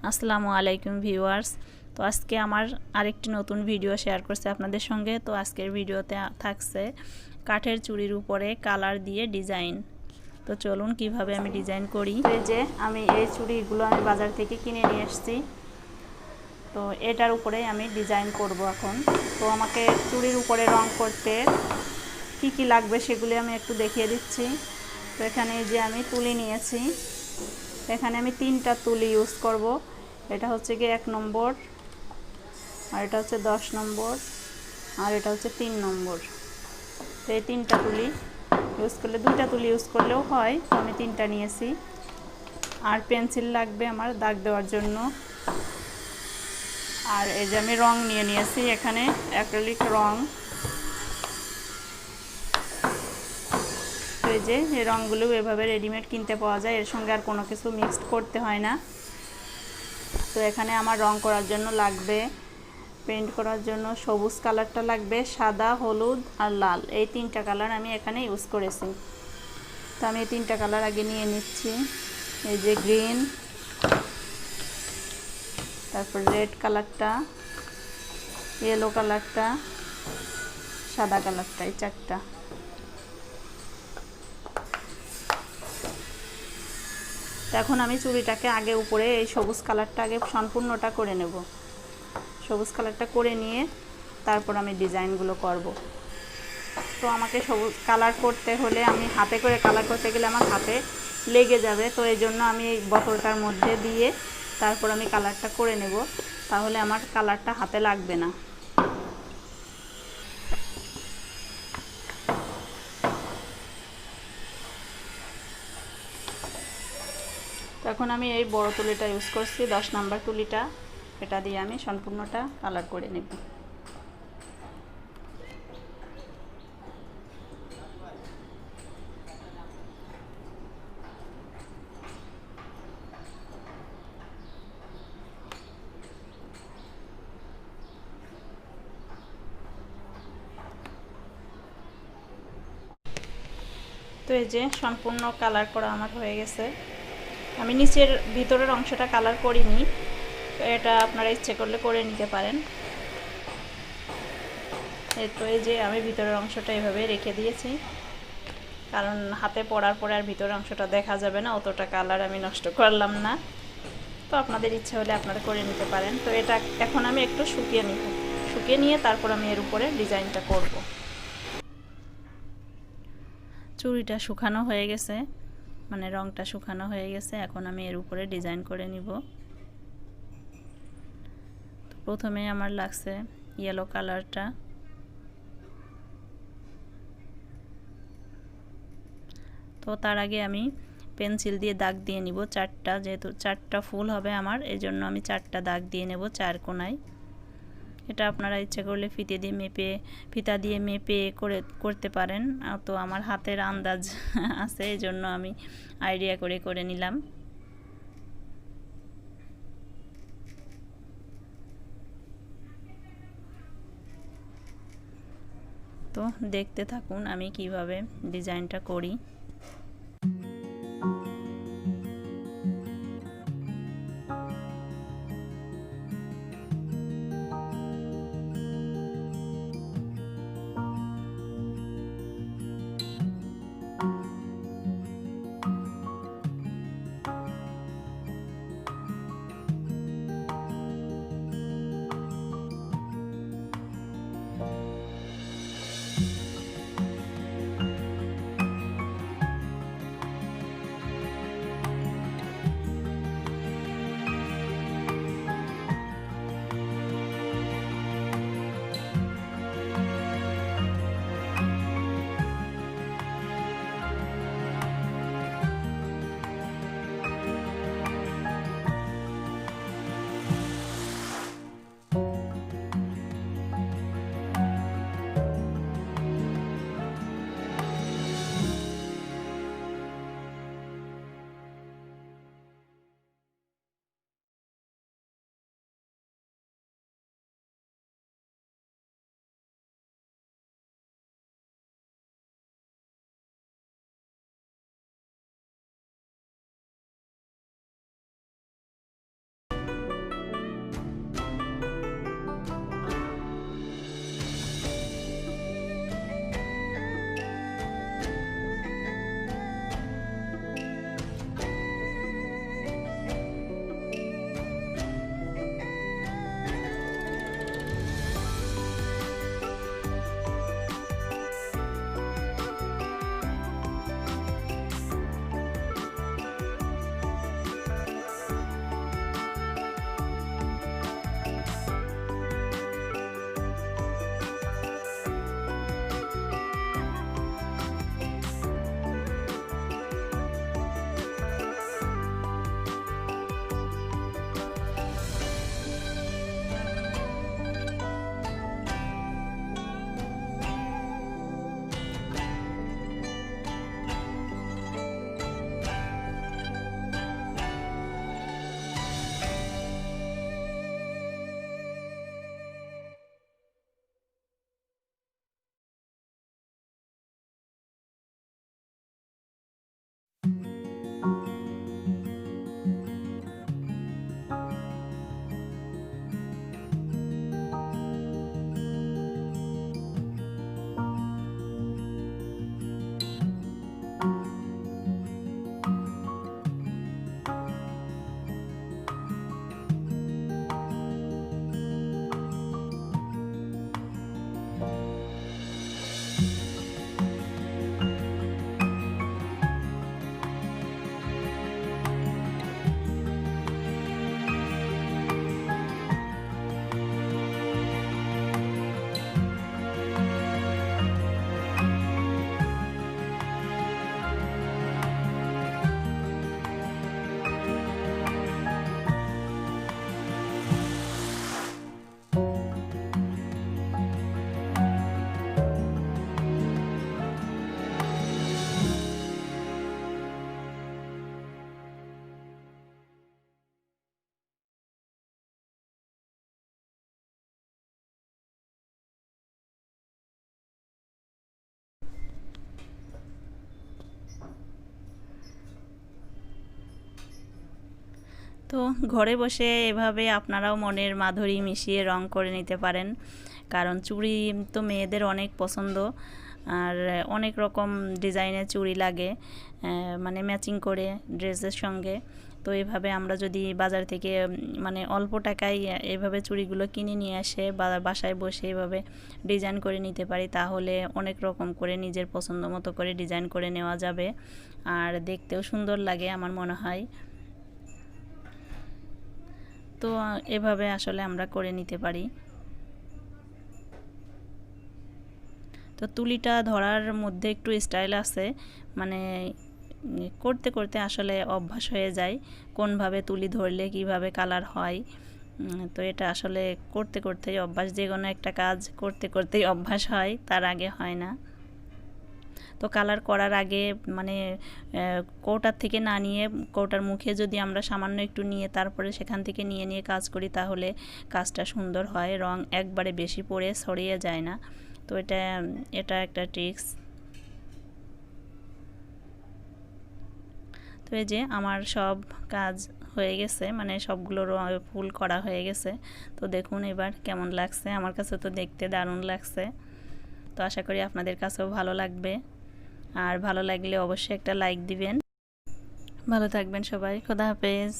আসসালামু আলাইকুম ভিউয়ার্স। তো আজকে আমার আরেকটি নতুন ভিডিও শেয়ার করছি আপনাদের সঙ্গে। তো আজকের ভিডিওতে থাকছে কাঠের চুড়ির উপরে কালার দিয়ে ডিজাইন। তো চলুন কিভাবে আমি ডিজাইন করি। এই যে আমি এই চুড়িগুলো আমি বাজার থেকে কিনে নিয়ে এসেছি। তো এটার উপরে আমি ডিজাইন করব এখন। তো আমাকে চুড়ির উপরে রং করতে কি কি লাগবে সেগুলি আমি একটু দেখিয়ে দিচ্ছি। তো এখানে যে আমি তুলি নিয়েছি, এখানে আমি 3টা তুলি ইউজ করব। এটা হচ্ছে গিয়ে 1 নম্বর, আর এটা হচ্ছে 10 নম্বর, আর এটা হচ্ছে 3 নম্বর। তো এই 3টা তুলি ইউজ করলে, 2টা তুলি ইউজ করলেও হয়। তো আমি 3টা নিয়েছি। আর পেন্সিল লাগবে আমার দাগ দেওয়ার জন্য। আর এই যে আমি রং নিয়ে নিয়েছি, এখানে অ্যাক্রিলিক রং। তো এই যে এই রঙগুলো এভাবে রেডিমেড কিনতে পাওয়া যায়, এর সঙ্গে আর কোনো কিছু মিক্সড করতে হয় না। তো এখানে আমার রং করার জন্য লাগবে, পেইন্ট করার জন্য সবুজ কালারটা লাগবে, সাদা, হলুদ আর লাল, এই 3টা কালার আমি এখানে ইউজ করেছি। তো আমি এই 3টা কালার আগে নিয়ে নিচ্ছি। এই যে গ্রিন, তারপর রেড কালারটা, ইয়েলো কালারটা, সাদা কালারটা, এই 4টা। তো এখন আমি চুড়িটাকে আগে উপরে এই সবুজ কালারটা আগে সম্পূর্ণটা করে নেব। সবুজ কালারটা করে নিয়ে তারপর আমি ডিজাইনগুলো করব। তো আমাকে সবুজ কালার করতে হলে, আমি হাতে করে কালার করতে গেলে আমার হাতে লেগে যাবে। তো এই জন্য আমি এই বোতলটার মধ্যে দিয়ে তারপর আমি কালারটা করে নেব, তাহলে আমার কালারটা হাতে লাগবে না। তো এখন আমি এই বড় তুলিটা ইউজ করছি, 10 নাম্বার তুলিটা। এটা দিয়ে আমি সম্পূর্ণটা কালার করে নেব। তো এই যে সম্পূর্ণ কালার করা আমার হয়ে গেছে। আমি নিচের ভিতরের অংশটা কালার করিনি, তো এটা আপনারা ইচ্ছে করলে করে নিতে পারেন। তো এই যে আমি ভিতরের অংশটা এভাবে রেখে দিয়েছি, কারণ হাতে পড়ার পরে আর ভিতরের অংশটা দেখা যাবে না, অতটা কালার আমি নষ্ট করলাম না। তো আপনাদের ইচ্ছে হলে আপনারা করে নিতে পারেন। তো এটা এখন আমি একটু শুকিয়ে নিব, শুকিয়ে নিয়ে তারপর আমি এর উপরে ডিজাইনটা করব। চুড়িটা শুকানো হয়ে গেছে, মানে রংটা শুকানো হয়ে গেছে। এখন আমি এর উপরে ডিজাইন করে নিব। তো প্রথমে আমার লাগছে ইয়েলো কালারটা। তো তার আগে আমি পেন্সিল দিয়ে দাগ দিয়ে নিব 4টা, যেহেতু 4টা ফুল হবে আমার, এই জন্য আমি 4টা দাগ দিয়ে নেব 4 কোণায়। এটা আপনারা ইচ্ছে করলে ফিতা দিয়ে মেপে করতে পারেন। তো আমার হাতের আন্দাজ আছে, এই জন্য আমি আইডিয়া করে করে নিলাম। তো দেখতে থাকুন আমি কিভাবে ডিজাইনটা করি। তো ঘরে বসে এভাবে আপনারাও মনের মাধুরী মিশিয়ে রং করে নিতে পারেন, কারণ চুড়ি তো মেয়েদের অনেক পছন্দ, আর অনেক রকম ডিজাইনের চুড়ি লাগে মানে ম্যাচিং করে ড্রেসের সঙ্গে। তো এভাবে আমরা যদি বাজার থেকে মানে অল্প টাকায় এভাবে চুড়িগুলো কিনে নিয়ে আসে বা বাসায় বসে এভাবে ডিজাইন করে নিতে পারি, তাহলে অনেক রকম করে নিজের পছন্দ মতো করে ডিজাইন করে নেওয়া যাবে, আর দেখতেও সুন্দর লাগে আমার মনে হয়। তো এভাবে আসলে আমরা করে নিতে পারি। তো তুলিটা ধরার মধ্যে একটু স্টাইল আছে, মানে করতে করতে আসলে অভ্যাস হয়ে যায় কোনভাবে তুলি ধরলে কিভাবে কালার হয়। তো এটা আসলে করতে করতেই অভ্যাস, যে কোনো একটা কাজ করতে করতেই অভ্যাস হয়, তার আগে হয় না। তো কালার করার আগে মানে কৌটার থেকে না নিয়ে কৌটার মুখে যদি আমরা সামান্য একটু নিয়ে তারপরে সেখান থেকে নিয়ে নিয়ে কাজ করি, তাহলে কাজটা সুন্দর হয়, রং একবারে বেশি পড়ে ছড়িয়ে যায় না। তো এটা একটা ট্রিক্স। তো এই যে আমার সব কাজ হয়ে গেছে, মানে সবগুলো ফুল করা হয়ে গেছে। তো দেখুন এবার কেমন লাগছে, আমার কাছে তো দেখতে দারুণ লাগছে। তো আশা করি আপনাদের কাছেও ভালো লাগবে, আর ভালো লাগলে অবশ্যই একটা লাইক দিবেন। ভালো থাকবেন সবাই, খোদা হাফেজ।